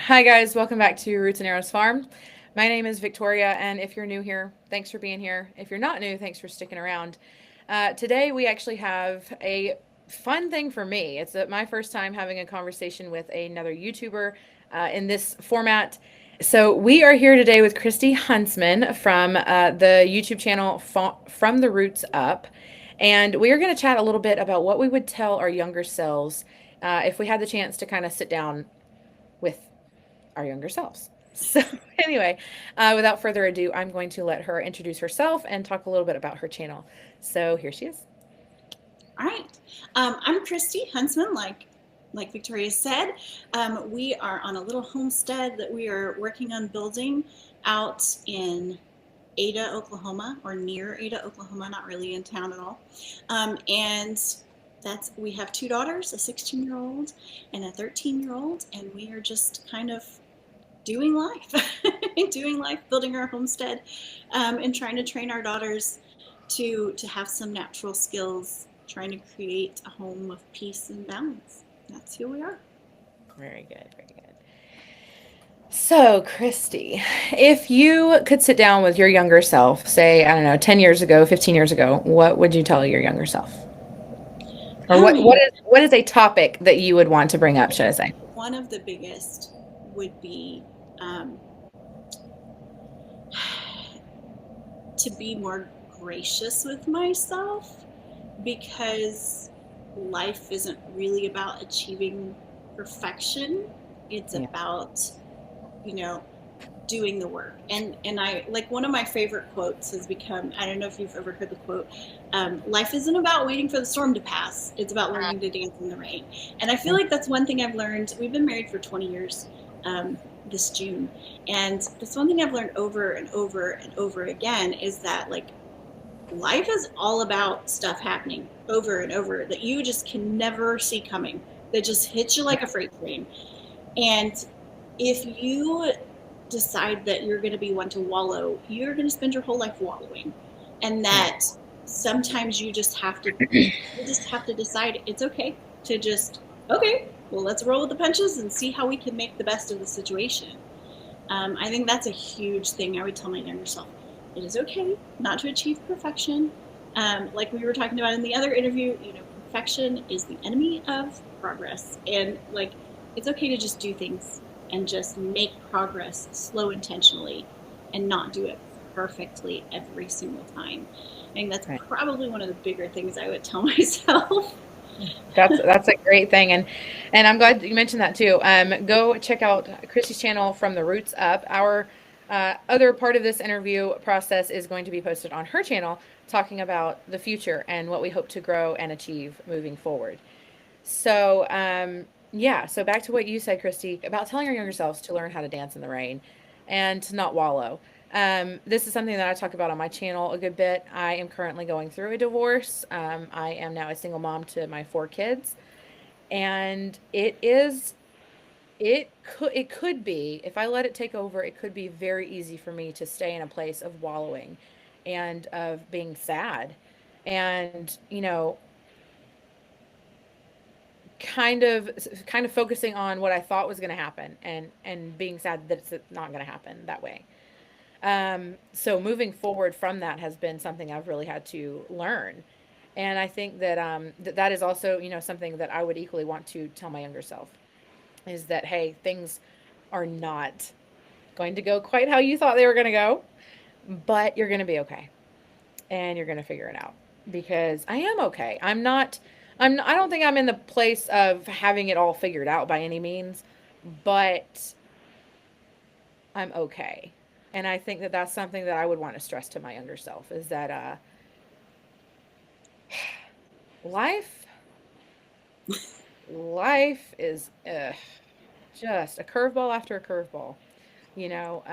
Hi, guys. Welcome back to Roots and Arrows Farm. My name is Victoria, and if you're new here, thanks for being here. If you're not new, thanks for sticking around. Today, we actually have a fun thing for me. It's my first time having a conversation with another YouTuber in this format. So, we are here today with Kristy Huntsman from the YouTube channel From the Roots Up. And we are going to chat a little bit about what we would tell our younger selves if we had the chance to kind of sit down with our younger selves. So, anyway, without further ado, I'm going to let her introduce herself and talk a little bit about her channel. So, here she is. All right. I'm Kristy Huntsman, like Victoria said. We are on a little homestead that we are working on building out in Ada, Oklahoma, or near Ada, Oklahoma, not really in town at all. And we have two daughters, a 16-year-old and a 13-year-old, and we are just kind of doing life, doing life, building our homestead, and trying to train our daughters to have some natural skills, trying to create a home of peace and balance. That's who we are. Very good. Very good. So, Kristy, if you could sit down with your younger self, say, I don't know, 10 years ago, 15 years ago, what would you tell your younger self? Or Oh man, what is a topic that you would want to bring up, should I say? one of the biggest would be um, to be more gracious with myself, because life isn't really about achieving perfection. It's Yeah. about, you know, doing the work. And I like, one of my favorite quotes has become, I don't know if you've ever heard the quote, life isn't about waiting for the storm to pass, it's about learning to dance in the rain. And I feel like that's one thing I've learned. We've been married for 20 years this June, and that's one thing I've learned over and over and over again, is that like, life is all about stuff happening over and over that you just can never see coming, that just hits you like a freight train. And if you decide that you're going to be one to wallow, you're going to spend your whole life wallowing. And Yeah. that sometimes you just have to decide it's okay to just, okay, well, let's roll with the punches and see how we can make the best of the situation. I think that's a huge thing I would tell my younger self. It is okay not to achieve perfection. Like we were talking about in the other interview, perfection is the enemy of progress. And like, it's okay to just do things and just make progress slow intentionally and not do it perfectly every single time. I think that's Right. probably one of the bigger things I would tell myself. That's a great thing, and I'm glad you mentioned that too. Go check out Chrissy's channel From the Roots Up. Our other part of this interview process is going to be posted on her channel, talking about the future and what we hope to grow and achieve moving forward. So, yeah. So back to what you said, Kristy, about telling our younger selves to learn how to dance in the rain and to not wallow. This is something that I talk about on my channel a good bit. I am currently going through a divorce. I am now a single mom to my four kids, and it could be, if I let it take over, it could be very easy for me to stay in a place of wallowing and of being sad, and kind of focusing on what I thought was going to happen, and being sad that it's not going to happen that way. So moving forward from that has been something I've really had to learn. And I think that that is also, something that I would equally want to tell my younger self, is that, hey, things are not going to go quite how you thought they were going to go, but you're going to be okay, and you're going to figure it out, because I am okay. I don't think I'm in the place of having it all figured out by any means, but I'm okay. And I think that that's something that I would want to stress to my younger self, is that life life is just a curveball after a curveball. You know,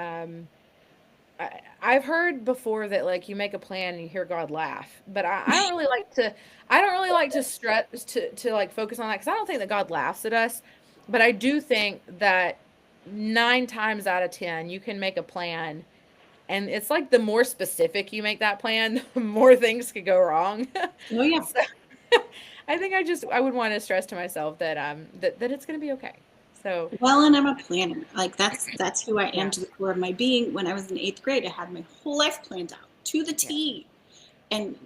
I've heard before that, like, you make a plan and you hear God laugh, but I don't really like to. I don't really like to stress to like focus on that, because I don't think that God laughs at us, but I do think that 9 times out of 10 you can make a plan, and it's like the more specific you make that plan, the more things could go wrong. Oh yeah. So I think I would want to stress to myself that that it's going to be okay. So, Well, and I'm a planner. Like that's who I am yeah, to the core of my being. When I was in 8th grade, I had my whole life planned out to the yeah. T. And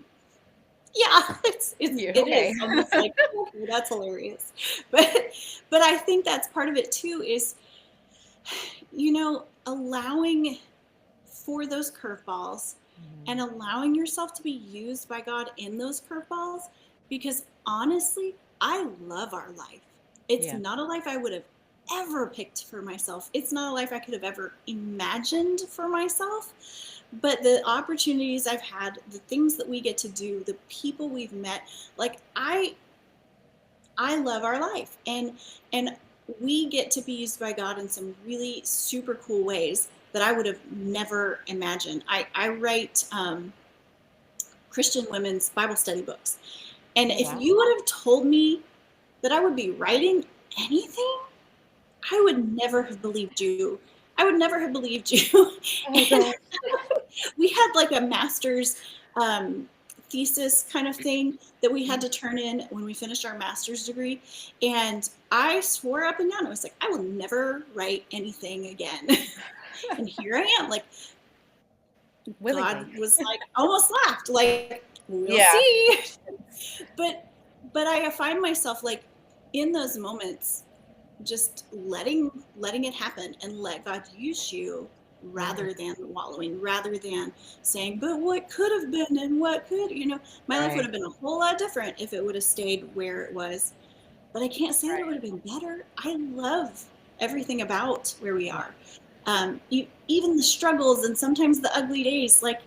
yeah, You it okay? is almost like, okay, that's hilarious. But but I think that's part of it too, is, allowing for those curveballs and Mhm. allowing yourself to be used by God in those curveballs, because honestly, I love our life. It's Yeah. not a life I would have ever picked for myself. It's not a life I could have ever imagined for myself. But the opportunities I've had, the things that we get to do, the people we've met, like I love our life, and we get to be used by God in some really super cool ways that I would have never imagined. I write Christian women's Bible study books, and Oh, if wow. you would have told me that I would be writing anything, I would never have believed you. I would never have believed you. Oh And gosh. we had like a master's um, thesis kind of thing that we had Mhm. to turn in when we finished our master's degree. And I swore up and down, I was like, I will never write anything again. And here I am. Like, Willingly. God was like, almost laughed, like, we'll Yeah. see. But, but I find myself like in those moments, just letting it happen and let God use you, Mhm. rather than wallowing, rather than saying, but what could have been, and what could, my life would Right. have been a whole lot different if it would have stayed where it was. But I can't say that it would Right. have been better. I love everything about where we Yeah. are. Even the struggles and sometimes the ugly days, like,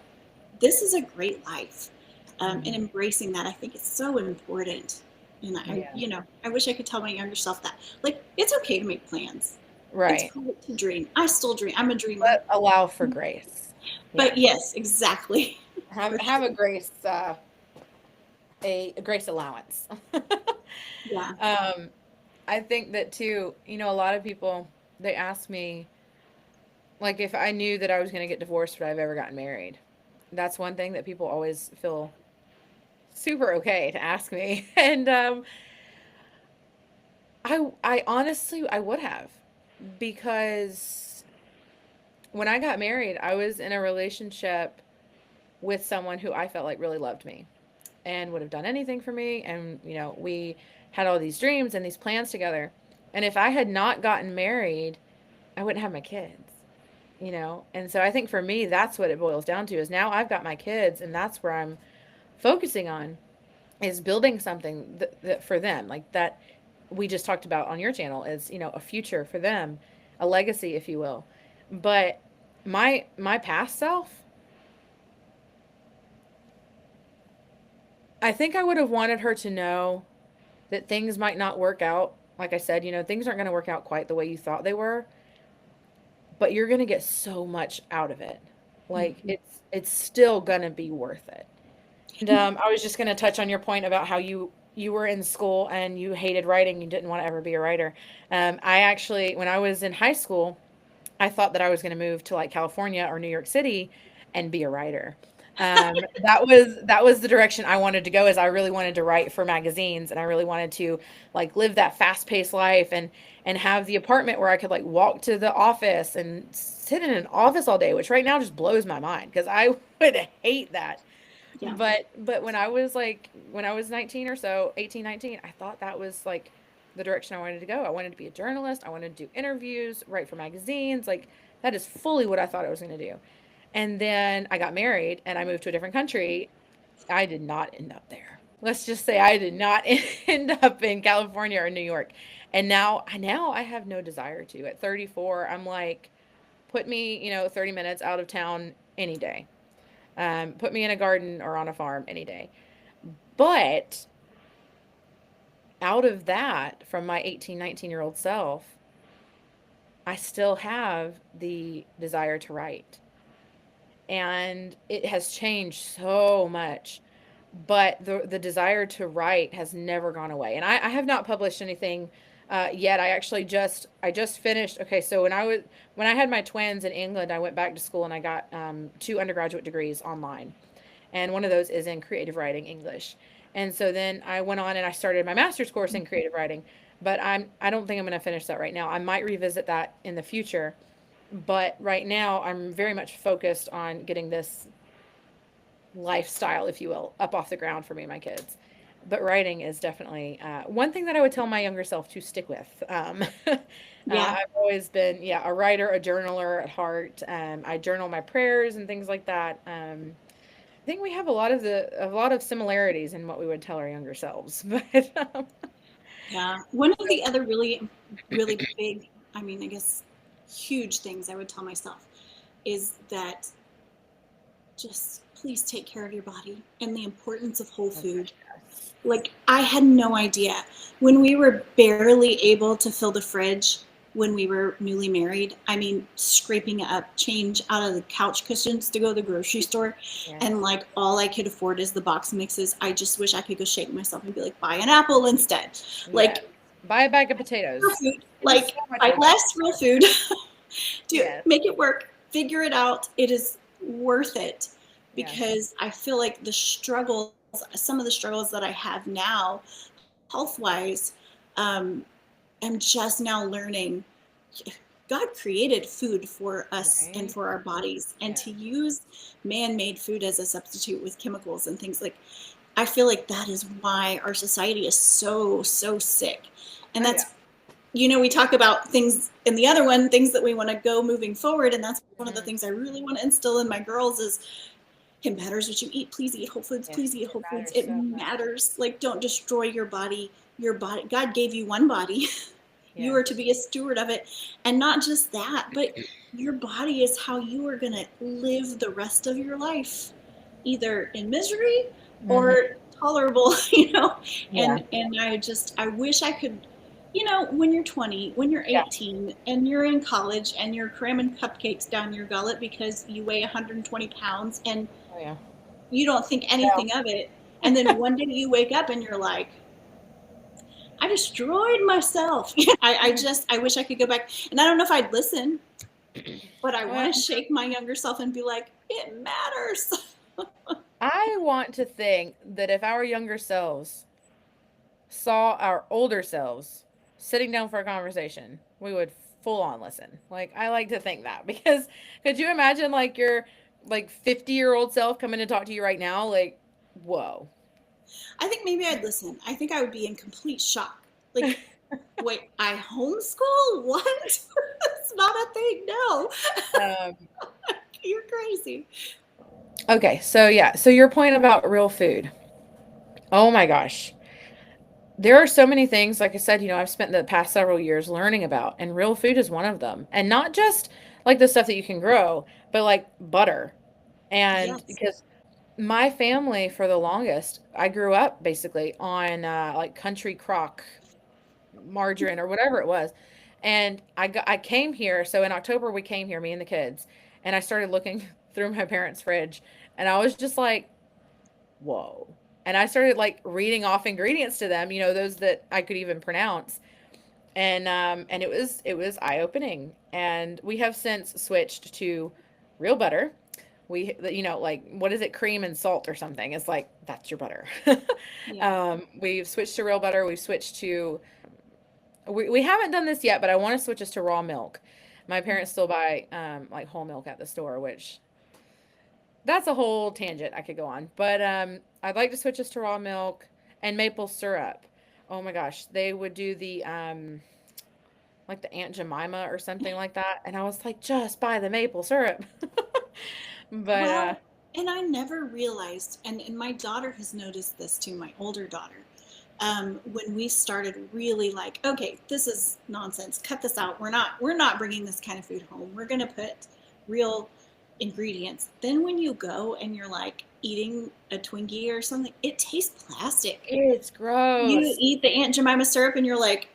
this is a great life. And Mhm. embracing that, I think, is so important. And Yeah. I wish I could tell my younger self that, like, it's okay to make plans. It's Right. great to dream. I still dream. I'm a dreamer. But allow for grace. But Yeah. yes, exactly. For Have sure. a grace allowance. Yeah. Um, I think that too, a lot of people they ask me like if I knew that I was going to get divorced would I have ever gotten married. That's one thing that people always feel super okay to ask me. And I honestly I would have because when I got married, I was in a relationship with someone who I felt like really loved me and would have done anything for me. And, we had all these dreams and these plans together. And if I had not gotten married, I wouldn't have my kids. And so I think for me, that's what it boils down to is now I've got my kids and that's where I'm focusing on is building something that for them, like that we just talked about on your channel is, a future for them, a legacy, if you will. But my past self, I think I would have wanted her to know that things might not work out. Like I said, things aren't going to work out quite the way you thought they were, but you're going to get so much out of it. Like Mhm. it's still going to be worth it. And I was just going to touch on your point about how you were in school and you hated writing, you didn't want to ever be a writer. I actually, when I was in high school, I thought that I was going to move to like California or New York City and be a writer. That was the direction I wanted to go. Is I really wanted to write for magazines, and I really wanted to like live that fast paced life and have the apartment where I could like walk to the office and sit in an office all day, which right now just blows my mind because I would hate that. Yeah. But when I was 19 or so, 18, 19, I thought that was like the direction I wanted to go. I wanted to be a journalist. I wanted to do interviews, write for magazines. Like that is fully what I thought I was going to do. And then I got married and I moved to a different country. I did not end up there. Let's just say I did not end up in California or New York. And now I have no desire to. At 34, I'm like, put me, 30 minutes out of town any day. Put me in a garden or on a farm any day. But out of that, from my 18, 19-year-old self, I still have the desire to write. And it has changed so much. But the desire to write has never gone away. And I have not published anything yet. I just finished. Okay, so when I had my twins in England, I went back to school and I got 2 undergraduate degrees online, and one of those is in creative writing English. And so then I went on and I started my master's course in creative writing. but I don't think I'm going to finish that right now. I might revisit that in the future, but right now I'm very much focused on getting this lifestyle, if you will, up off the ground for me and my kids. But writing is definitely one thing that I would tell my younger self to stick with. Yeah. I've always been, yeah, a writer, a journaler at heart. I journal my prayers and things like that. I think we have a lot of similarities in what we would tell our younger selves. But Yeah. One of the other really, really big, I mean, I guess huge things I would tell myself is that just please take care of your body and the importance of whole oh food. gosh, yes. Like, I had no idea. When we were barely able to fill the fridge when we were newly married, I mean, scraping up change out of the couch cushions to go to the grocery store, Yes. and like all I could afford is the box mixes. I just wish I could go shake myself and be like, buy an apple instead. Yes. Like, Buy a bag of real potatoes. food, It is like, so much buy more less real beneficial. food. Do Yes. make it work, figure it out. It is worth it, Yes. because I feel like some of the struggles that I have now, health wise, um, I'm just now learning God created food for us and Right. for our bodies, and Yeah. to use man made food as a substitute with chemicals and things like, I feel like that is why our society is so, so sick. And Oh yeah. that's, we talk about things in the other one, things that we want to go moving forward. And that's one of the Mhm. things I really want to instill in my girls is, it matters what you eat. Please eat whole foods. Yes. Please eat It whole foods. matters It so much. matters. Like, don't destroy your body. Your body, God gave you one body. You Yes. are to be a steward of it. And not just that, but your body is how you are going to live the rest of your life, either in misery Mhm. or tolerable, Yeah. And I wish I could, when you're 20, when you're Yeah. 18, and you're in college and you're cramming cupcakes down your gullet because you weigh 120 pounds and Oh yeah. you don't think Well, anything of it. And then one day you wake up and you're like, I destroyed myself. I wish I could go back. And I don't know if I'd listen, but I well, want to shake my younger self and be like, it matters. I want to think that if our younger selves saw our older selves sitting down for a conversation, we would full on listen. Like I like to think that because could you imagine like your like 50-year-old self coming to talk to you right now? Like, whoa. I think maybe I'd listen. I think I would be in complete shock. Like, wait, I homeschool? What? That's not a thing. No, Um, you're crazy. okay, so yeah, so your point about real food. Oh my gosh. There are so many things, like I said, I've spent the past several years learning about, and real food is one of them. And not just like the stuff that you can grow, but like butter. And Yes. because my family, for the longest, I grew up basically on like country crock margarine or whatever it was. And I came here. So in October, we came here, me and the kids, and I started looking through my parents' fridge, and I was just like, whoa. And I started like reading off ingredients to them, those that I could even pronounce. And it was eye-opening. And we have since switched to real butter. Like what is it, cream and salt or something? It's like that's your butter. Yeah. We've switched to real butter. We've switched to we haven't done this yet, but I want to switch us to raw milk. My parents still buy like whole milk at the store, which that's a whole tangent I could go on. But I'd like to switch us to raw milk and maple syrup. Oh my gosh, they would do the like the Aunt Jemima or something like that, and I was like, just buy the maple syrup. But Well, and I never realized, and my daughter has noticed this too, my older daughter. When we started really like, okay, this is nonsense. Cut this out. We're not bringing this kind of food home. We're gonna put real ingredients. Then when you go and you're like eating a Twinkie or something, it tastes plastic. it's You gross. eat the Aunt Jemima syrup and you're like,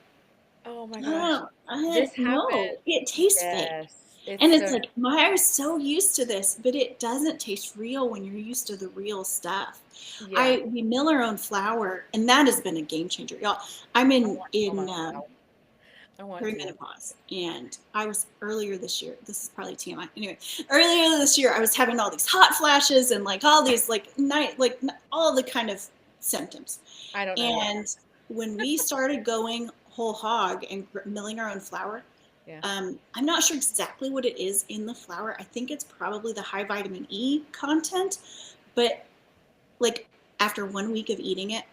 Oh my gosh, oh, this no, happened. it tastes fake. Yes, it's And it's so like, I was so used to this, but it doesn't taste real when you're used to the real stuff. yeah. We mill our own flour, and that has been a game changer, y'all. I'm I in want to know in my flour. I want to. perimenopause, and I was earlier this year. This is probably TMI. Anyway, earlier this year, I was having all these hot flashes and like all these all the kind of symptoms. I don't know what. And when we started going whole hog and milling our own flour. Yeah. I'm not sure exactly what it is in the flour. I think it's probably the high vitamin E content, but like after 1 week of eating it,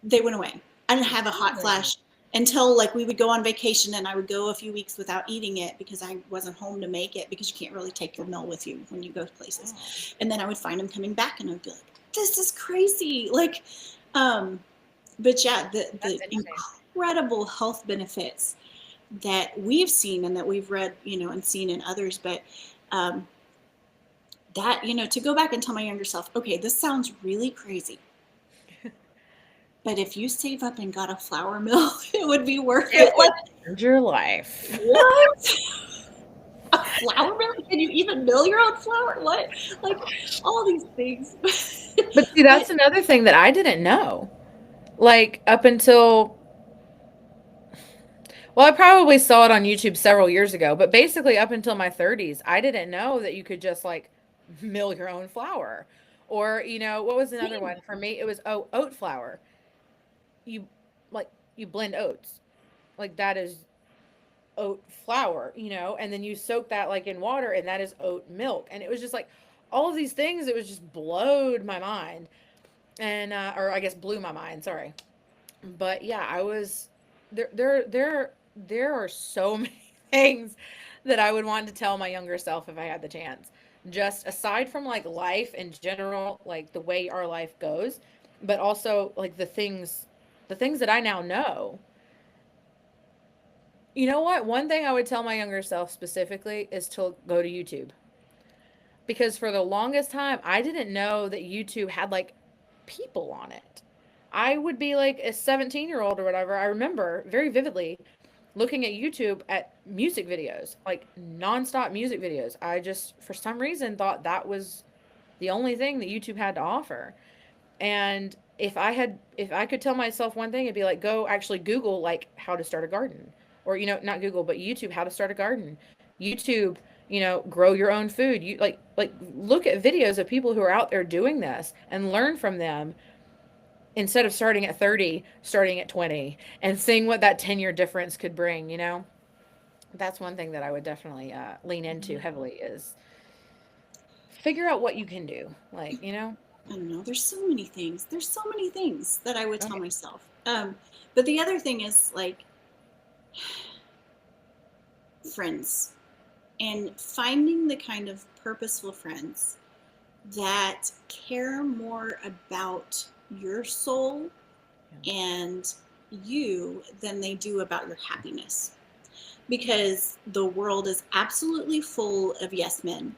they went away. I didn't have a hot Really? flash until like we would go on vacation and I would go a few weeks without eating it because I wasn't home to make it, because you can't really take your meal with you when you go Wow. places. And then I would find them coming back and I would be like, this is crazy. Like, um, but yeah, the That's interesting. incredible health benefits that we've seen and that we've read, and seen in others. But um, that, to go back and tell my younger self, okay, this sounds really crazy, but if you save up and got a flour mill, it would be worth It it. would Like, change your life. what? A flour mill? Can you even mill your own flour? What? Like, all these things. But see, But that's another thing that I didn't know. Like up until, well, I probably saw it on YouTube several years ago, but basically up until my 30s, I didn't know that you could just like mill your own flour. Or, what was another same. one for me? It was oat flour. You like you blend oats. Like that is oat flour, and then you soak that like in water and that is oat milk. And it was just like all of these things, it was just blowed my mind. And or I guess blew my mind, sorry. But yeah, I was there are so many things that I would want to tell my younger self if I had the chance. Just aside from like life in general, like the way our life goes, but also like the things that I now know. You know what? One thing I would tell my younger self specifically is to go to YouTube. Because for the longest time, I didn't know that YouTube had like people on it. I would be like a 17-year-old or whatever. I remember very vividly looking at YouTube at music videos, like nonstop music videos. I just, for some reason, thought that was the only thing that YouTube had to offer. And if I could tell myself one thing, it'd be like, go actually Google like how to start a garden, or not Google, but YouTube, how to start a garden. YouTube, grow your own food. You like look at videos of people who are out there doing this and learn from them instead of starting at 30, starting at 20 and seeing what that 10-year difference could bring. That's one thing that I would definitely lean into heavily is figure out what you can do. Like. I don't know. There's so many things. There's so many things that I would Oh tell yeah. myself. But the other thing is like friends, and finding the kind of purposeful friends that care more about your soul Yeah. and you than they do about your happiness. Because the world is absolutely full of yes men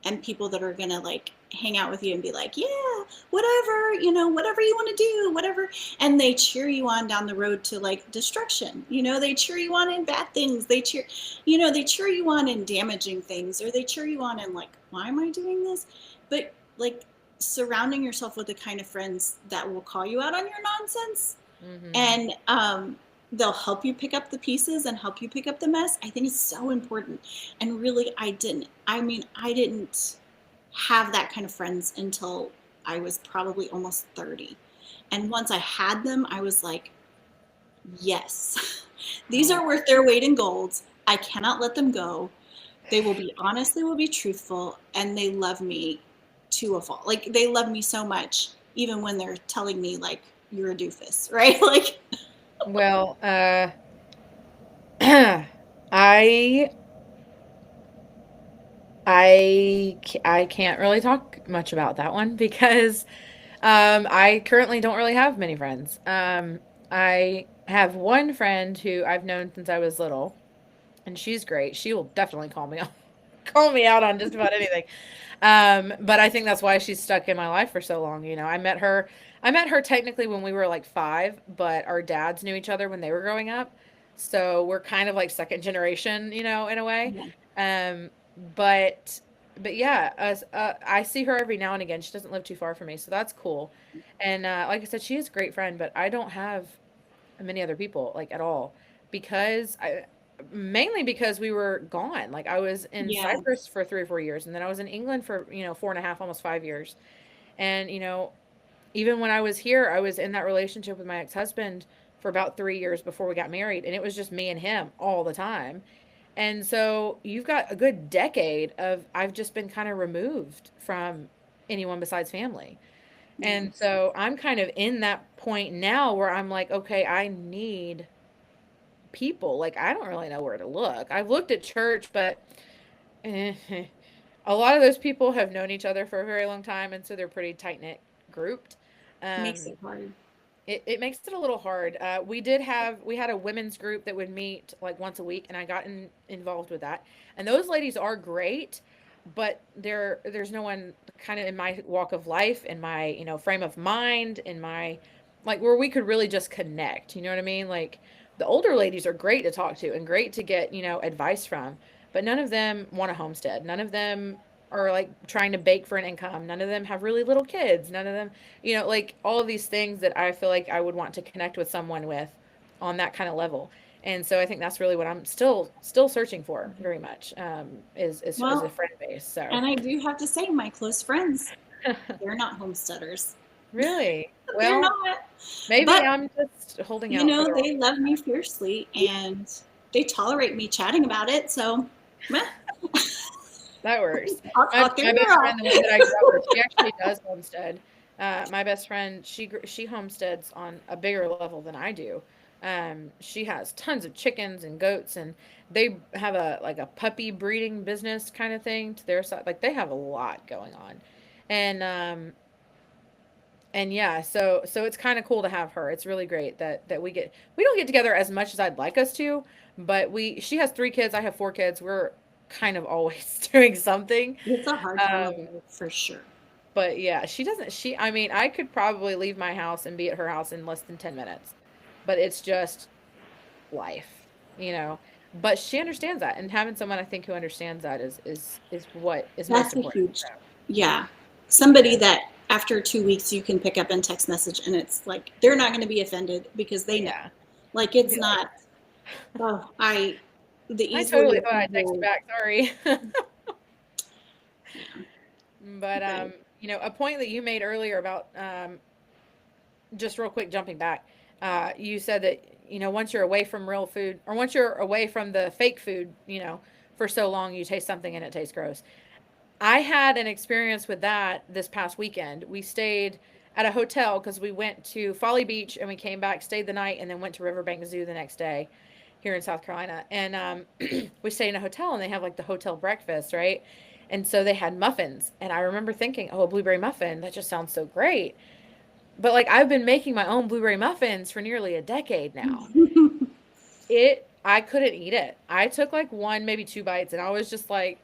and people that are gonna like hang out with you and be like, yeah, whatever, whatever you want to do, whatever. And they cheer you on down the road to like destruction. They cheer you on in bad things. They cheer you on in damaging things, or they cheer you on in like, why am I doing this? But like surrounding yourself with the kind of friends that will call you out on your nonsense, Mm-hmm. and they'll help you pick up the pieces and help you pick up the mess, I think is so important. And really, I didn't have that kind of friends until I was probably almost 30. And once I had them, I was like, yes, these Oh, are worth their weight in gold. I cannot let them go. They will be honest, they will be truthful, and they love me to a fault. Like, they love me so much, even when they're telling me, like, you're a doofus, right? Like, well, I I can't really talk much about that one because I currently don't really have many friends. I have one friend who I've known since I was little, and she's great. She will definitely call me out, call me out on just about anything. But I think that's why she's stuck in my life for so long. I met her technically when we were like 5, but our dads knew each other when they were growing up. So we're kind of like second generation, in a way. yeah. Um, but but yeah, I see her every now and again. She doesn't live too far from me, so that's cool. And like I said, she is a great friend, but I don't have many other people like at all because I mainly because we were gone. Like I was in Yeah. Cyprus for 3 or 4 years, and then I was in England for 4.5, almost 5 years. And even when I was here, I was in that relationship with my ex-husband for about 3 years before we got married, and it was just me and him all the time. And so you've got a good decade of I've just been kind of removed from anyone besides family. Yeah. And so I'm kind of in that point now where I'm like, okay, I need people. Like, I don't really know where to look. I've looked at church, but eh, a lot of those people have known each other for a very long time, and so they're pretty tight knit grouped. Makes Um, it hard. it makes it a little hard. We had a women's group that would meet like once a week, and I got involved with that. And those ladies are great, but there's no one kind of in my walk of life, in my frame of mind, in my like where we could really just connect. You know what I mean? Like the older ladies are great to talk to and great to get advice from, but none of them want a homestead. None of them are like trying to bake for an income. None of them have really little kids. None of them like all of these things that I feel like I would want to connect with someone with on that kind of level. And so I think that's really what I'm still searching for very much, is a Well, friend base. So and I do have to say, my close friends, they're not homesteaders. really, They're well, not. maybe But, I'm just holding out for the wrong they love me fiercely and they tolerate me chatting about it. So, meh, that works. I'll My figure best it friend, out. the one that I grew up with, she actually does homestead. My best friend, she homesteads on a bigger level than I do. She has tons of chickens and goats, and they have a like a puppy breeding business kind of thing to their side. Like they have a lot going on, and yeah, so it's kind of cool to have her. It's really great that we don't get together as much as I'd like us to, but she has 3 kids, I have 4 kids. We're kind of always doing something. It's a hard time of Um, life for sure. but yeah, she doesn't I mean, I could probably leave my house and be at her house in less than 10 minutes. But it's just life, you know. But she understands that, and having someone I think who understands that is what is most That's a important. huge, So, yeah. Somebody yeah. that after 2 weeks you can pick up and text message and it's like they're not going to be offended because they know. Yeah. Like And it's be like, not, oh, the I easily totally thought I texted offendable. back, sorry. Yeah. But But a point that you made earlier about just real quick jumping back, you said that once you're away from real food, or once you're away from the fake food, for so long you taste something and it tastes gross. I had an experience with that this past weekend. We stayed at a hotel because we went to Folly Beach and we came back, stayed the night, and then went to Riverbank Zoo the next day here in South Carolina. And we stayed in a hotel and they have like the hotel breakfast, right? And so they had muffins. And I remember thinking, oh, a blueberry muffin, that just sounds so great. But like I've been making my own blueberry muffins for nearly a decade now. I couldn't eat it. I took like one, maybe 2 bites, and I was just like,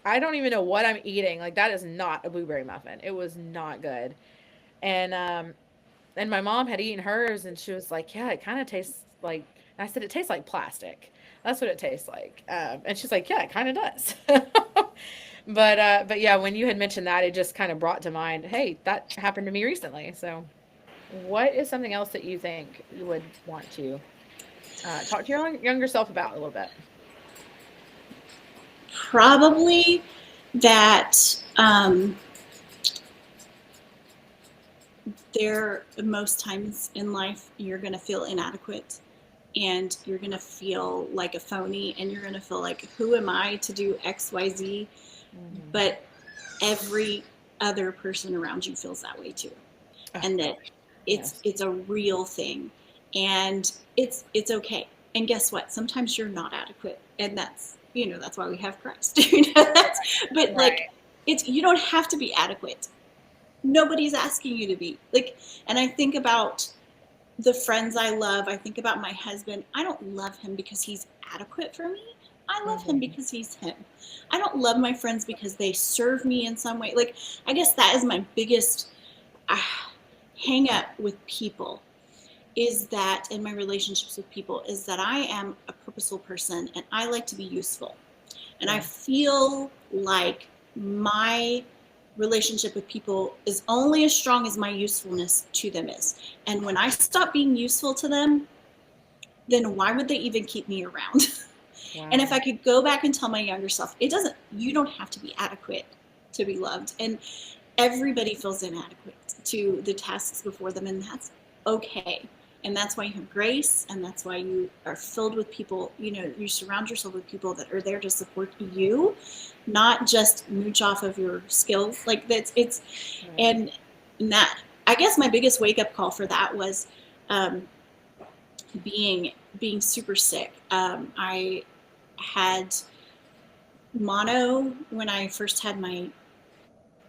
I don't even know what I'm eating. Like that is not a blueberry muffin. It was not good. And my mom had eaten hers and she was like, "Yeah, it kind of tastes like." And I said, "It tastes like plastic. That's what it tastes like." And she's like, "Yeah, it kind of does." But yeah, when you had mentioned that, it just kind of brought to mind, "Hey, that happened to me recently." So, what is something else that you think you would want to talk to your younger self about a little bit? probably that there most times in life you're going to feel inadequate and you're going to feel like a phony and you're going to feel like who am I to do XYZ, Hmm. but every other person around you feels that way too, Oh and that gosh, it's yes. it's a real thing, and it's okay. And guess what, sometimes you're not adequate, and that's why we have Christ. But like Right. it's you don't have to be adequate. Nobody's asking you to be like. And I think about the friends I love. I think about my husband. I don't love him because he's adequate for me. I love him Hmm. because he's him. I don't love my friends because they serve me in some way. Like, I guess that is my biggest uh, hang up with people, is that in my relationships with people, is that I am a purposeful person and I like to be useful. And I Yeah. feel like my relationship with people is only as strong as my usefulness to them is. And when I stop being useful to them, then why would they even keep me around? And if Wow. I could go back and tell my younger self, you don't have to be adequate to be loved. And everybody feels inadequate to the tasks before them, and that's okay. And that's why you have grace, and that's why you are filled with people. You surround yourself with people that are there to support you, not just mooch off of your skills. Like that's it's Right. and that, I guess my biggest wake up call for that was um, being super sick. I had mono when I first had my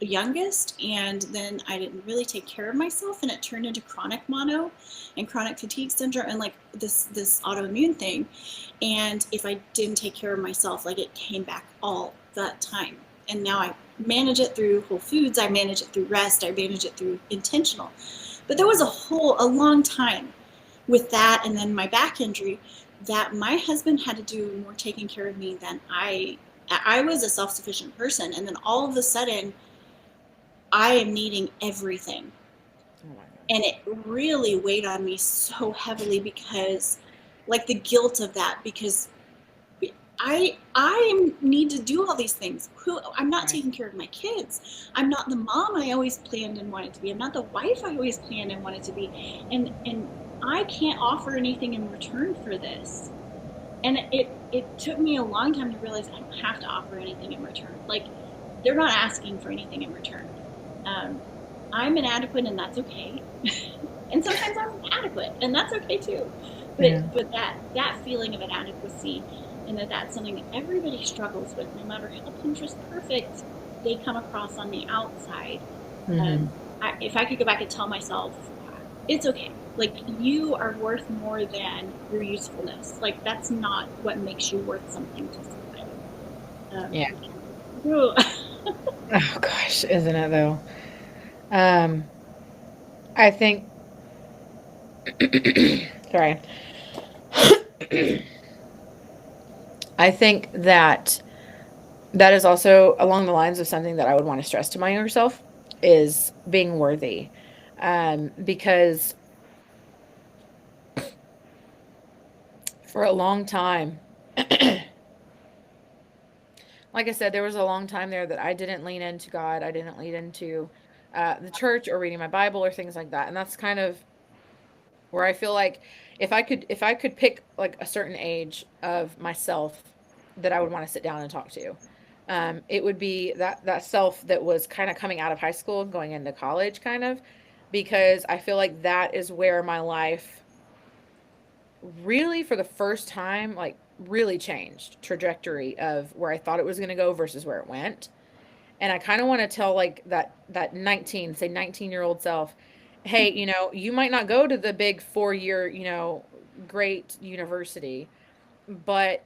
youngest, and then I didn't really take care of myself, and it turned into chronic mono and chronic fatigue syndrome, and like this autoimmune thing. And if I didn't take care of myself, like it came back all the time. And now I manage it through whole foods, I manage it through rest, I manage it through intentional. But there was a long time with that, and then my back injury, that my husband had to do more taking care of me than I was a self-sufficient person, and then all of a sudden I am needing everything. Oh my And gosh. it really weighed on me so heavily, because like the guilt of that, because I need to do all these things. I'm not Right. taking care of my kids. I'm not the mom I always planned and wanted to be. I'm not the wife I always planned and wanted to be. And I can't offer anything in return for this. And it took me a long time to realize I don't have to offer anything in return. Like, they're not asking for anything in return. Um, I'm inadequate, and that's okay. And sometimes I'm inadequate, and that's okay too. Yeah. But that feeling of inadequacy, and that's something that everybody struggles with, no matter how Pinterest perfect they come across on the outside. Mm-hmm. If I could go back and tell myself, it's okay. Like, you are worth more than your usefulness. Like, that's not what makes you worth something to somebody. Yeah. Um, Oh gosh, isn't it though? Um, I think. Sorry. I think that that is also along the lines of something that I would want to stress to my younger self is being worthy. Because for a long time, like I said, there was a long time there that I didn't lean into God. I didn't lean into the church or reading my Bible or things like that. And that's kind of where I feel like if I could pick like a certain age of myself that I would want to sit down and talk to, it would be that self that was kind of coming out of high school and going into college, kind of, because I feel like that is where my life really for the first time like really changed trajectory of where I thought it was going to go versus where it went. And I kind of want to tell like that 19, say 19-year-old self, hey, you might not go to the big 4-year, great university, but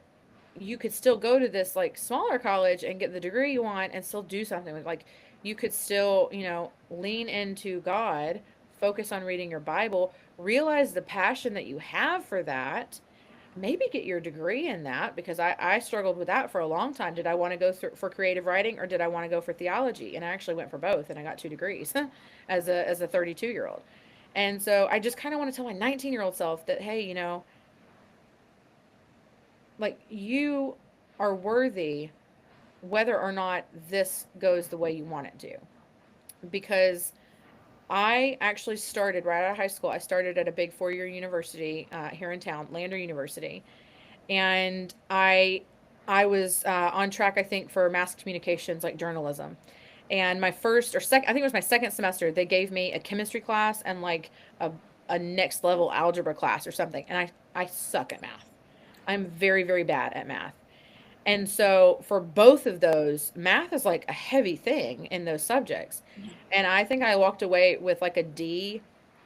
you could still go to this like smaller college and get the degree you want and still do something with like you could still, lean into God, focus on reading your Bible, realize the passion that you have for that, maybe get your degree in that because I struggled with that for a long time. Did I want to go for creative writing or did I want to go for theology? And I actually went for both and I got 2 degrees as a 32-year-old. And so I just kind of want to tell my 19-year-old self that, hey, like you are worthy whether or not this goes the way you want it to. Because I actually started right out of high school. I started at a big 4-year university here in town, Lander University, and I was on track, I think, for mass communications like journalism. And my first or second, I think it was my second semester, they gave me a chemistry class and like a a next level algebra class or something. And I suck at math. I'm very very bad at math. And so for both of those, math is like a heavy thing in those subjects. And I think I walked away with like a D.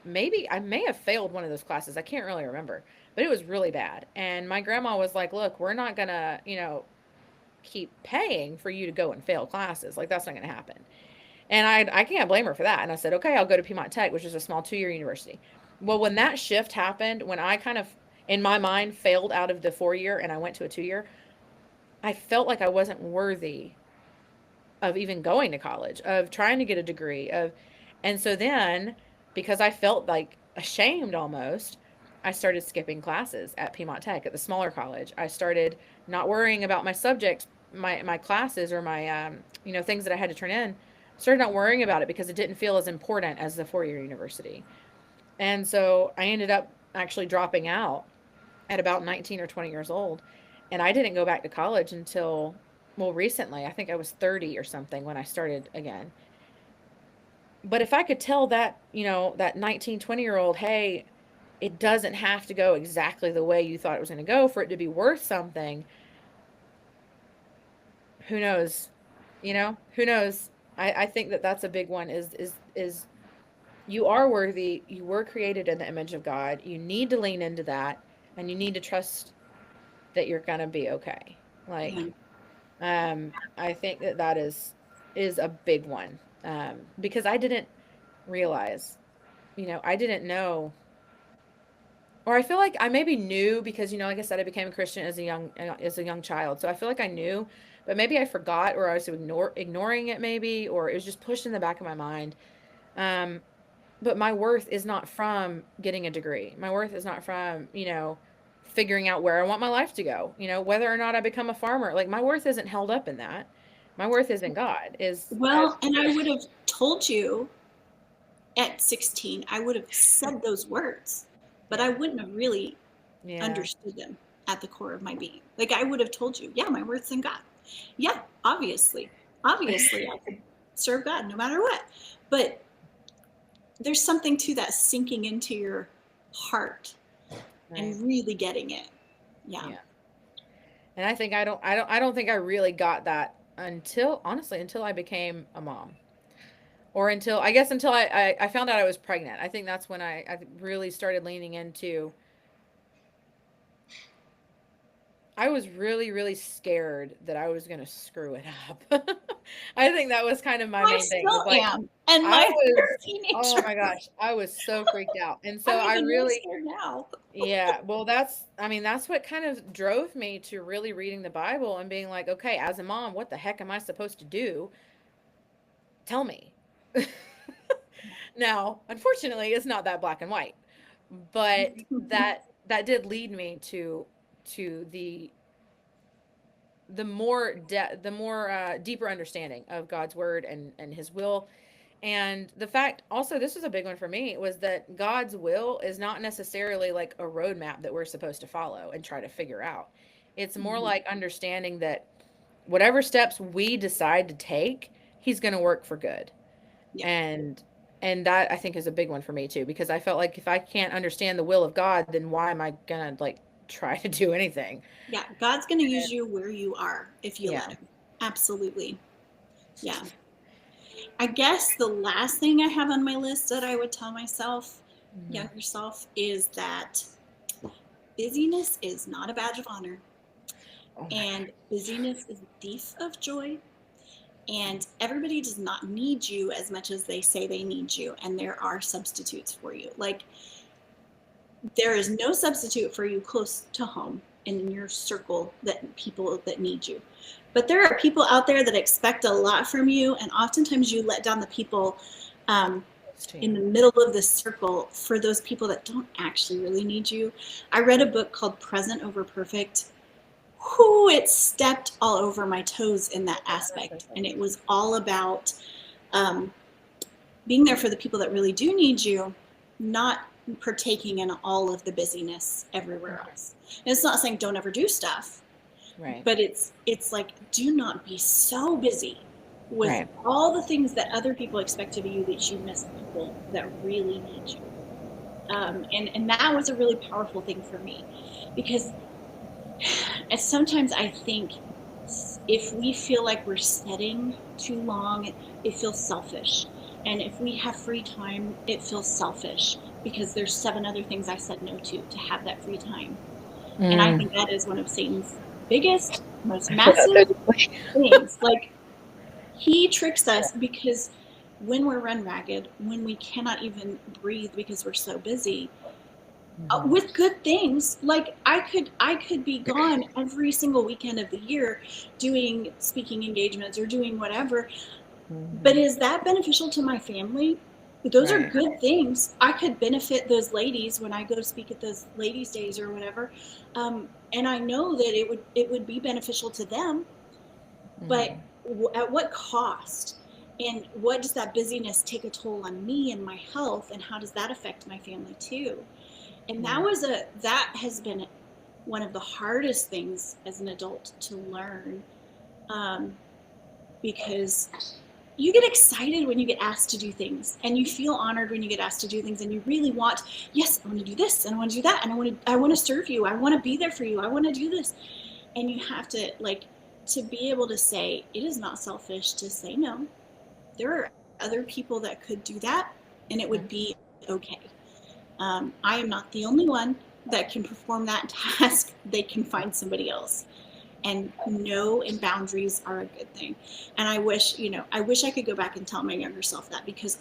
Maybe I may have failed one of those classes. I can't really remember, but it was really bad. And my grandma was like, "Look, we're not going to, keep paying for you to go and fail classes. Like that's not going to happen." And I can't blame her for that. And I said, "Okay, I'll go to Piedmont Tech, which is a small 2-year university." Well, when that shift happened, when I kind of in my mind failed out of the 4-year and I went to a 2-year, I felt like I wasn't worthy of even going to college, of trying to get a degree, of and so then because I felt like ashamed almost, I started skipping classes at Piedmont Tech at the smaller college. I started not worrying about my subjects, my classes or my things that I had to turn in. Started not worrying about it because it didn't feel as important as the 4-year university. And so I ended up actually dropping out at about 19 or 20 years old. And I didn't go back to college until, well, recently. I think I was 30 or something when I started again. But if I could tell that, that 19, 20-year-old, hey, it doesn't have to go exactly the way you thought it was going to go for it to be worth something, who knows? Who knows? I think that that's a big one is you are worthy. You were created in the image of God. You need to lean into that, and you need to trust that you're going to be okay. Yeah. Like, I think that is a big one. Because I didn't realize, I didn't know, or I feel like I maybe knew because, like I said, I became a Christian as a young child. So I feel like I knew, but maybe I forgot, or I was ignoring it maybe, or it was just pushed in the back of my mind. Um, but my worth is not from getting a degree. My worth is not from, figuring out where I want my life to go, whether or not I become a farmer. Like, my worth isn't held up in that. My worth is in God, is as Well, and I would have told you at 16, I would have said those words, but I yeah. wouldn't have really Yeah. understood them at the core of my being. Like I would have told you, yeah, my worth's in God. Yeah, obviously I could serve God no matter what. But there's something to that sinking into your heart Right. and really getting it. Yeah. Yeah. And I don't think I really got that until, honestly, until I became a mom. Or until, I guess, until I found out I was pregnant. I think that's when I really started leaning into, I was really, really scared that I was going to screw it up. I think that was kind of my I main thing. Was still like, am. And I my was, oh teenager. my gosh, I was so freaked out. And so I'm I even more really, scared now. yeah, well, that's what kind of drove me to really reading the Bible and being like, okay, as a mom, what the heck am I supposed to do? Tell me. Now, unfortunately, it's not that black and white, but that did lead me to the more deeper understanding of God's word and His will. And the fact, also, this was a big one for me, was that God's will is not necessarily like a roadmap that we're supposed to follow and try to figure out. It's more Mhm. like understanding that whatever steps we decide to take, He's going to work for good. Yeah. And that, I think, is a big one for me too, because I felt like if I can't understand the will of God, then why am I gonna like try to do anything? Yeah. God's going to use you where you are if you let Yeah. Him. Absolutely. Yeah. I guess the last thing I have on my list that I would tell myself, Hmm. younger self, is that busyness is not a badge of honor, Oh my and busyness is a thief of joy. And everybody does not need you as much as they say they need you, and there are substitutes for you. Like, there is no substitute for you close to home and in your circle, that people that need you. But there are people out there that expect a lot from you, and oftentimes you let down the people um, in God. the middle of this circle for those people that don't actually really need you. I read a book called Present Over Perfect. Whoo, it stepped all over my toes in that aspect. And it was all about um, being there for the people that really do need you, not partaking in all of the busyness everywhere else. And it's not saying don't ever do stuff, Right. but it's like, do not be so busy with Right. all the things that other people expect of you that you miss people that really need you. And that was a really powerful thing for me, because sometimes I think if we feel like we're setting too long, it feels selfish. And if we have free time, it feels selfish because there's 7 other things I said no to have that free time. And I Mm. think that is one of Satan's biggest, most I feel that massive so deeply. things. Like, he tricks us because when we're run ragged, when we cannot even breathe because we're so busy, Hmm. with good things, like I could be gone every single weekend of the year doing speaking engagements or doing whatever, but Hmm. is that beneficial to my family? Those are Right. good things. I could benefit those ladies when I go to speak at those ladies days or whatever, and I know that it would be beneficial to them, but Hmm. at what cost? And what does that busyness take a toll on me and my health, and how does that affect my family too? And Yeah. that has been one of the hardest things as an adult to learn, um, because you get excited when you get asked to do things, and you feel honored when you get asked to do things, and you really want, yes, I want to do this, and I want to do that, and I want to serve you, I want to be there for you, I want to do this. And you have to, like, to be able to say it is not selfish to say no. There are other people that could do that, and it would be okay. I am not the only one that can perform that task. They can find somebody else. And no, and boundaries are a good thing. And I wish I could go back and tell my younger self that, because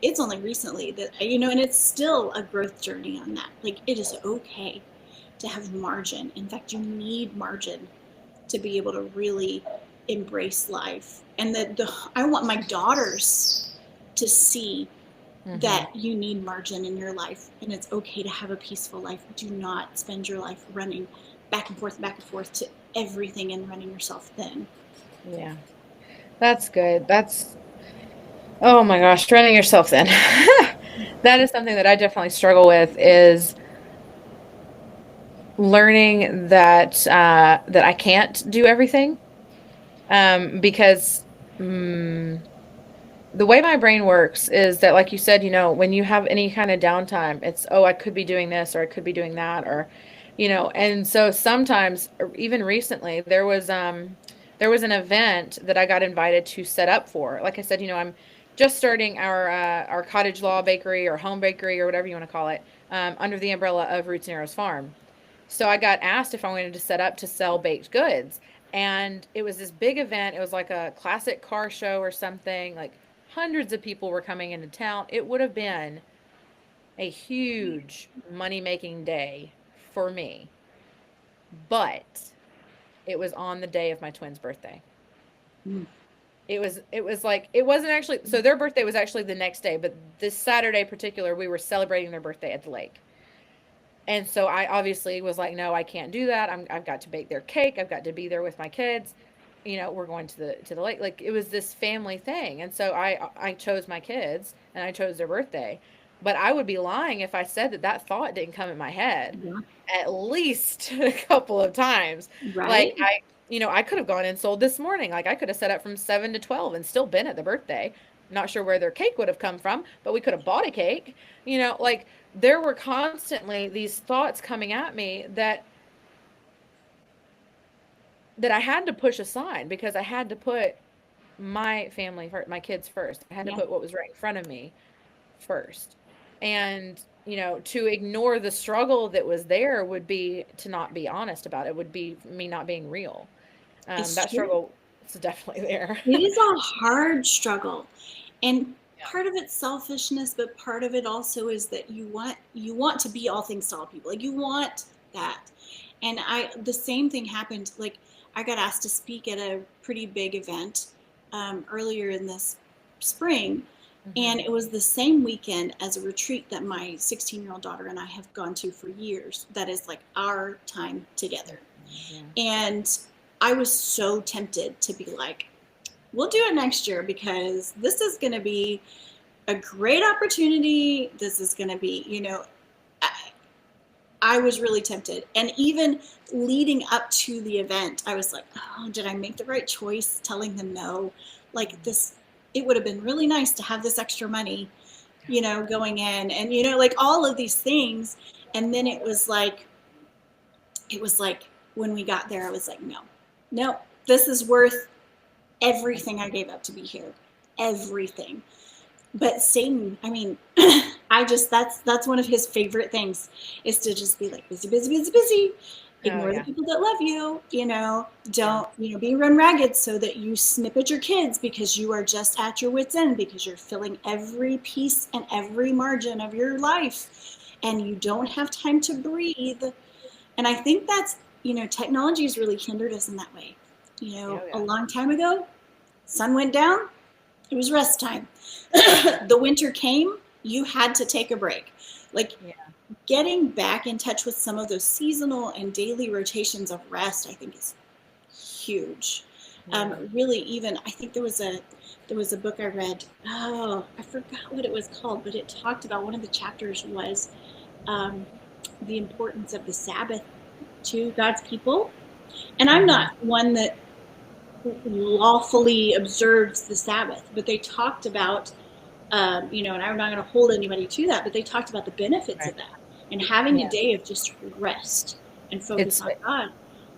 it's only recently that, and it's still a growth journey on that. Like, it is okay to have margin. In fact, you need margin to be able to really embrace life. And I want my daughters to see that you need margin in your life, and it's okay to have a peaceful life. Do not spend your life running back and forth to everything and running yourself thin. Yeah. That's good. Oh my gosh, running yourself thin. That is something that I definitely struggle with, is learning that I can't do everything. Because the way my brain works is that, like you said, when you have any kind of downtime, it's, oh, I could be doing this, or I could be doing that, or, and so sometimes, or even recently, there was an event that I got invited to set up for. Like I said, I'm just starting our cottage law bakery, or home bakery, or whatever you want to call it, under the umbrella of Roots and Arrows Farm. So I got asked if I wanted to set up to sell baked goods. And it was this big event. It was like a classic car show or something. Like, hundreds of people were coming into town. It would have been a huge money making day for me. But it was on the day of my twins' birthday. Mm. It was like, it wasn't actually, so their birthday was actually the next day, but this Saturday in particular, we were celebrating their birthday at the lake. And so I obviously was like, no, I can't do that. I've got to bake their cake. I've got to be there with my kids. We're going to the lake. Like, it was this family thing. And so I chose my kids, and I chose their birthday. But I would be lying if I said that thought didn't come in my head Yeah. at least a couple of times. Right. Like, I could have gone and sold this morning. Like, I could have set up from 7 to 12 and still been at the birthday. Not sure where their cake would have come from, but we could have bought a cake. Like, there were constantly these thoughts coming at me that I had to push aside, because I had to put my family first, my kids first. I had to Yeah. put what was right in front of me first. And, to ignore the struggle that was there would be to not be honest about it, would be me not being real. It's That true. struggle is definitely there. It is a hard struggle. And Yeah. part of it's selfishness, but part of it also is that you want to be all things to all people. Like, you want that. And the same thing happened. Like, I got asked to speak at a pretty big event, earlier in this spring, and Hmm. it was the same weekend as a retreat that my 16-year-old daughter and I have gone to for years. That is like our time together. Yeah. And I was so tempted to be like, we'll do it next year, because this is going to be a great opportunity. This is going to be, I, I was really tempted. And even leading up to the event, I was like, oh, did I make the right choice telling them no? Like, this, it would have been really nice to have this extra money, going in, and, like, all of these things. And then it was like when we got there, I was like, no, no, this is worth everything I gave up to be here. Everything. But Satan, I mean, that's one of his favorite things, is to just be like, busy, busy, busy, busy. Oh, Ignore the yeah. people that love you, Yeah. don't, be run ragged so that you snip at your kids, because you are just at your wits' end, because you're filling every piece and every margin of your life, and you don't have time to breathe. And I think that's, technology has really hindered us in that way. Oh, A yeah. long time ago, sun went down, it was rest time. The winter came, you had to take a break. Like, Yeah. getting back in touch with some of those seasonal and daily rotations of rest, I think, is huge. Yeah. Really, even I think there was a book I read. Oh, I forgot what it was called, but it talked about, one of the chapters was um, the importance of the Sabbath to God's people. And I'm Mm-hmm. not one that lawfully observes the Sabbath, but they talked about, and I'm not going to hold anybody to that, but they talked about the benefits Right. of that and having a Yeah. day of just rest and focus It's on God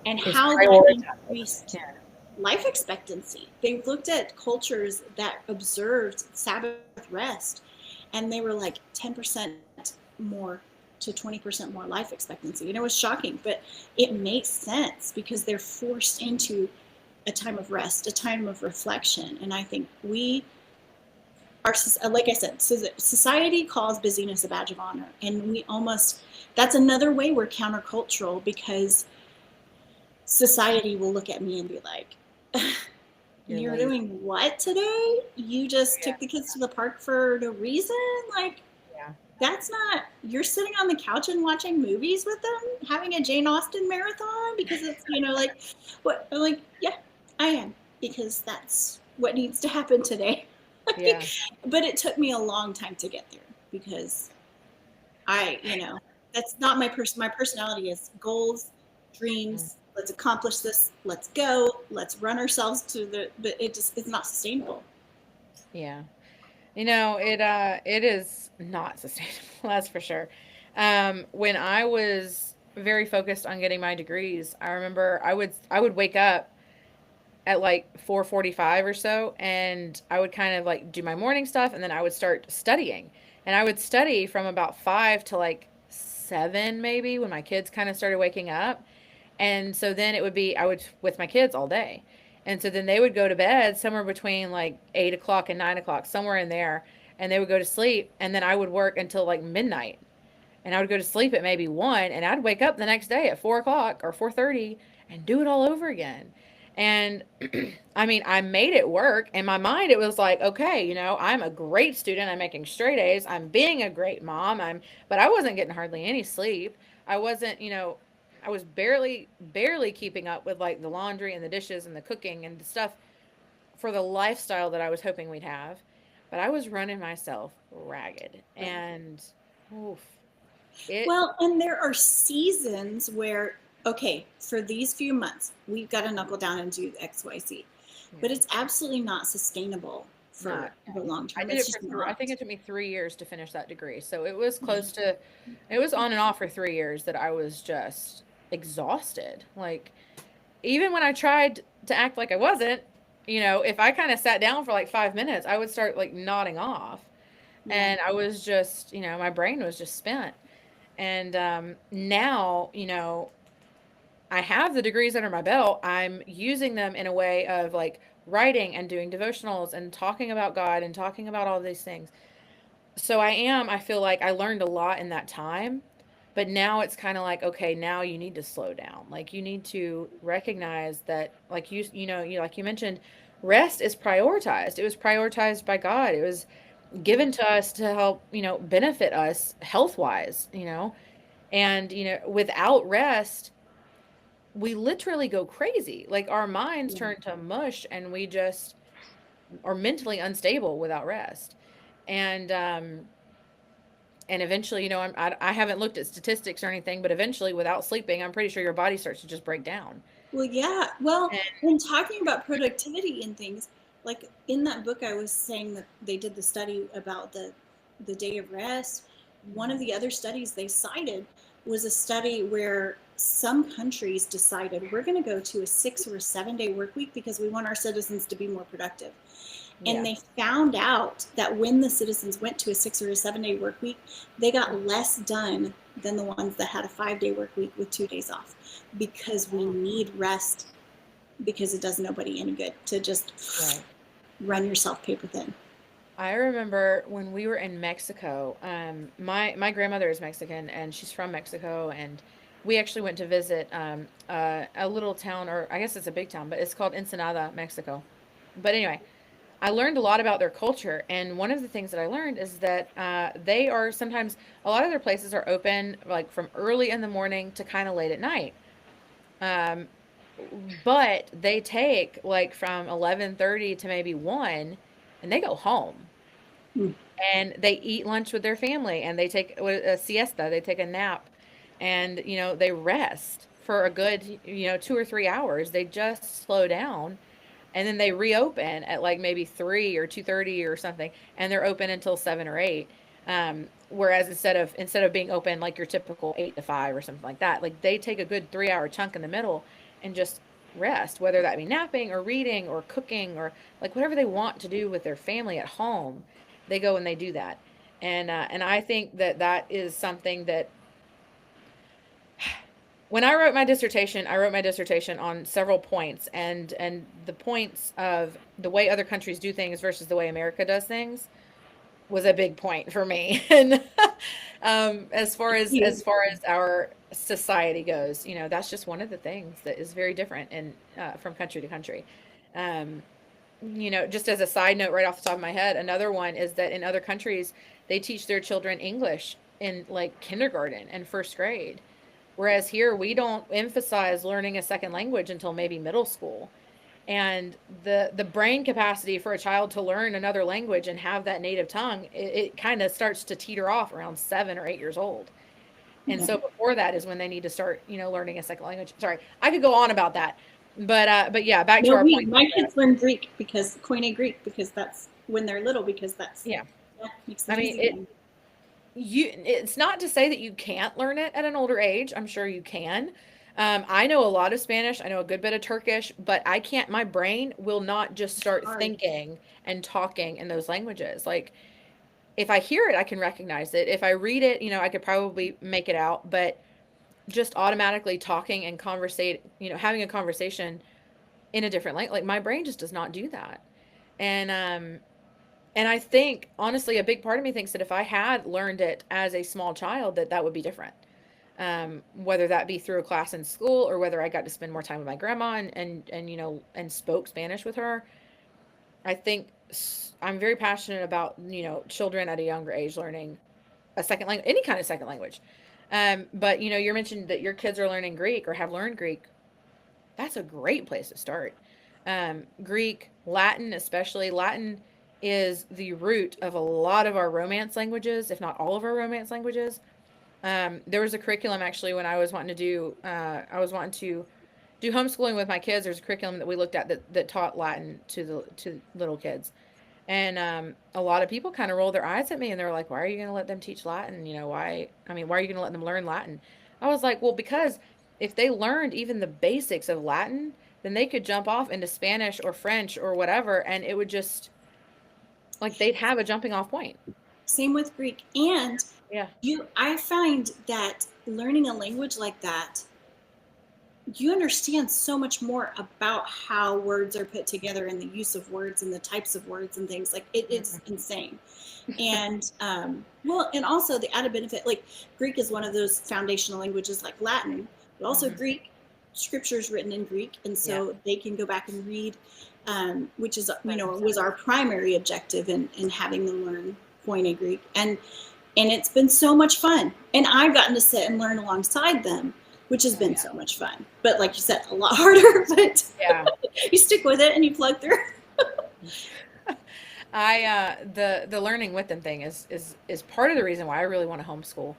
and it's how that prioritized. increased Yeah. life expectancy. They looked at cultures that observed Sabbath rest and they were like 10% more to 20% more life expectancy. And it was shocking, but it makes sense because they're forced into a time of rest, a time of reflection. And I think we are, like I said, society calls busyness a badge of honor. And we almost, that's another way we're countercultural because society will look at me and be like, You're you're lazy. doing what today? You just Yeah. took the kids to the park for no reason? Like, Yeah. that's not, you're sitting on the couch and watching movies with them, having a Jane Austen marathon because it's, like, what? I'm like, yeah, I am, because that's what needs to happen today. Yeah. But it took me a long time to get there because I, that's not my person. My personality is goals, Mm. dreams. Let's accomplish this. Let's go. Let's run ourselves to but it just, it's not sustainable. Yeah. It is not sustainable, that's for sure. When I was very focused on getting my degrees, I remember I would wake up at like 4:45 or so, and I would kind of like do my morning stuff, and then I would start studying. And I would study from about 5 to like 7 maybe, when my kids kind of started waking up. And so then it would be, I would with my kids all day. And so then they would go to bed somewhere between like 8 o'clock and 9 o'clock, somewhere in there. And they would go to sleep. And then I would work until like midnight. And I would go to sleep at maybe 1. And I'd wake up the next day at 4 o'clock or 4:30 and do it all over again. And I mean, I made it work. In my mind, it was like, okay, I'm a great student. I'm making straight A's. I'm being a great mom. But I wasn't getting hardly any sleep. I wasn't, I was barely keeping up with like the laundry and the dishes and the cooking and the stuff for the lifestyle that I was hoping we'd have. But I was running myself ragged. And oof, it, Well, and there are seasons where, okay, for these few months, we've got to knuckle down and do XYZ. yeah, But it's absolutely not sustainable for not. the long I term. did It's it for just I think not. it took me 3 years to finish that degree. So it was close to, it was on and off for 3 years that I was just exhausted. Like, even when I tried to act like I wasn't, if I kind of sat down for like 5 minutes, I would start like nodding off. Yeah. And I was just, my brain was just spent. And now, I have the degrees under my belt. I'm using them in a way of like writing and doing devotionals and talking about God and talking about all these things. So I feel like I learned a lot in that time. But now it's kind of like, okay, now you need to slow down. Like you need to recognize that, like like you mentioned, rest is prioritized. It was prioritized by God. It was given to us to help, benefit us health wise, and, without rest, we literally go crazy. Like our minds Yeah. turn to mush and we just are mentally unstable without rest. And, and eventually, I haven't looked at statistics or anything, but eventually, without sleeping, I'm pretty sure your body starts to just break down. Well, yeah. Well, And when talking about productivity and things, like in that book, I was saying that they did the study about the day of rest. One of the other studies they cited was a study where some countries decided we're going to go to a 6 or a 7 day work week because we want our citizens to be more productive. And yeah, they found out that when the citizens went to a 6 or a 7 day work week, they got less done than the ones that had a 5 day work week with 2 days off because we need rest because it does nobody any good to just right. run yourself paper thin. I remember when we were in Mexico. My grandmother is Mexican, and she's from Mexico, and we actually went to visit a little town, or I guess it's a big town, but it's called Ensenada, Mexico. But anyway, I learned a lot about their culture, and one of the things that I learned is that they are sometimes, a lot of their places are open like from early in the morning to kind of late at night. Um, but they take like from 11:30 to maybe 1, and they go home. and they eat lunch with their family, and they take a siesta, they take a nap, and they rest for a good 2 or 3 hours. They just slow down, and then they reopen at like maybe 3 or 2:30 or something, and they're open until 7 or 8. Whereas instead of being open like your typical 8 to 5 or something like that, like they take a good 3 hour chunk in the middle and just rest, whether that be napping or reading or cooking or like whatever they want to do with their family at home. They go and they do that, and I think that that is something that when I wrote my dissertation on several points, and the points of the way other countries do things versus the way America does things was a big point for me. And You. as far as our society goes, that's just one of the things that is very different in from country to country. Um, just as a side note, right off the top of my head, another one is that in other countries they teach their children English in like kindergarten and first grade. Whereas here we don't emphasize learning a second language until maybe middle school. And the brain capacity for a child to learn another language and have that native tongue, it kind of starts to teeter off around 7 or 8 years old. And Yeah. so before that is when they need to start, learning a second language. Sorry, I could go on about that, but yeah, back to No, our point. my kids learn Greek because Koine Greek because that's when they're little because that's Yeah, yeah, makes I it mean easy. it's not to say that you can't learn it at an older age. I'm sure you can. I know a lot of Spanish. I know a good bit of Turkish, but I can't. My brain will not just start Hard. thinking and talking in those languages. Like if I hear it, I can recognize it. If I read it, I could probably make it out. But just automatically talking and conversate, having a conversation in a different language, like my brain just does not do that. And and I think, honestly, a big part of me thinks that if I had learned it as a small child, that that would be different. Whether that be through a class in school or whether I got to spend more time with my grandma and and spoke Spanish with her. I think I'm very passionate about children at a younger age learning a second language, any kind of second language. But you mentioned that your kids are learning Greek or have learned Greek. That's a great place to start. Greek, Latin, especially Latin, is the root of a lot of our romance languages, if not all of our romance languages. There was a curriculum actually when I was wanting to do homeschooling with my kids. There's a curriculum that we looked at that taught Latin to little kids, and a lot of people kind of rolled their eyes at me and they were like, "Why are you going to let them teach Latin? Why? I mean, why are you going to let them learn Latin?" I was like, "Well, because if they learned even the basics of Latin, then they could jump off into Spanish or French or whatever, and it would just like they'd have a jumping off point." Same with Greek. And Yeah. I find that learning a language like that, you understand so much more about how words are put together and the use of words and the types of words and things. Like it's Mhm. insane. And well, and also the added benefit, like Greek is one of those foundational languages like Latin, but also Mhm. Greek scriptures written in Greek, and Yeah. so they can go back and read, which is 100%. was our primary objective in having them learn Koine Greek, and it's been so much fun, and I've gotten to sit and learn alongside them, which has Oh been yeah. so much fun. But like you said, a lot harder, but Yeah. you stick with it and you plug through. The learning with them thing is part of the reason why I really want to homeschool.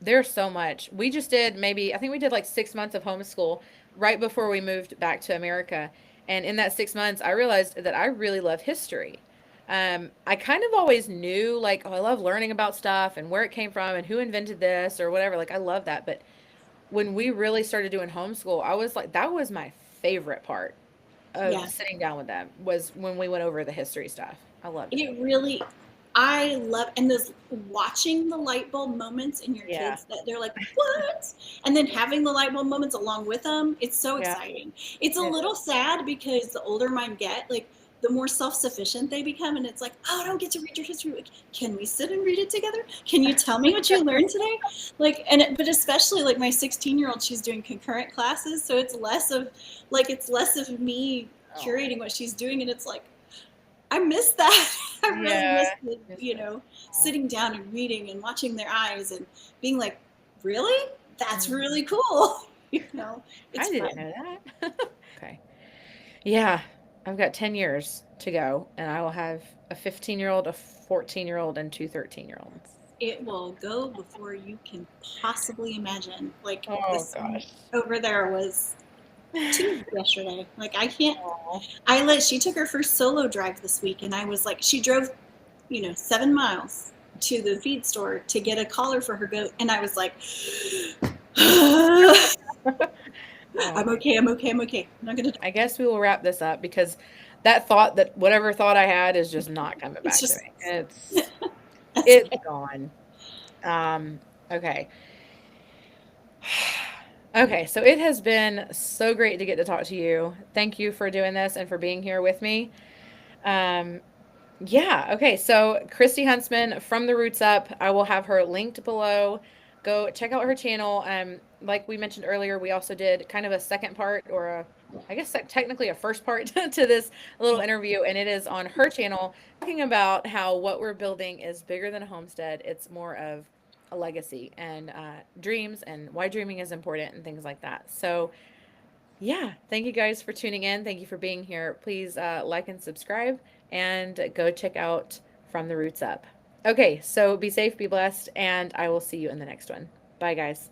There's so much. We just did maybe I think we did like 6 months of homeschool right before we moved back to America, and in that 6 months, I realized that I really love history. I kind of always knew like, oh, I love learning about stuff and where it came from and who invented this or whatever. Like I love that, but when we really started doing homeschool, I was like, that was my favorite part of Yeah, sitting down with them was when we went over the history stuff. I loved it. it really, I love, and those watching the light bulb moments in your Yeah. kids that they're like, what? And then having the light bulb moments along with them, it's so Yeah. exciting. It's a It little is. sad because the older mine get, like, the more self-sufficient they become, and it's like, oh, I don't get to read your history. Like, can we sit and read it together? Can you tell me what you learned today? Like, but especially like my 16-year-old, she's doing concurrent classes, so it's less of me Oh. curating what she's doing, and it's like, I miss that. I really miss Yeah. the, Missed it. Aw. sitting down and reading and watching their eyes and being like, really? That's Mhm. really cool. I It's didn't fun. know that. Okay. Yeah. I've got 10 years to go, and I will have a 15-year-old, a 14-year-old, and two 13-year-olds. It will go before you can possibly imagine. Like the Oh sun gosh. over there was two yesterday. Like I can't. Aw. She took her first solo drive this week, and I was like, she drove, 7 miles to the feed store to get a collar for her goat, and I was like, Oh I'm my okay, I'm okay, I'm okay. I'm not gonna die. I guess we will wrap this up because that whatever thought I had is just not coming It's back to just me. that's It's okay. gone. Okay. Okay, so it has been so great to get to talk to you. Thank you for doing this and for being here with me. Um, Yeah. Okay. So Kristy Huntsman from the Roots Up, I will have her linked below. Go check out her channel. Like we mentioned earlier, we also did kind of a second part, or I guess technically a first part to this little interview, and it is on her channel talking about how what we're building is bigger than a homestead. It's more of a legacy and dreams, and why dreaming is important and things like that. So yeah, thank you guys for tuning in. Thank you for being here. Please like and subscribe and go check out From the Roots Up. Okay, so be safe, be blessed, and I will see you in the next one. Bye, guys.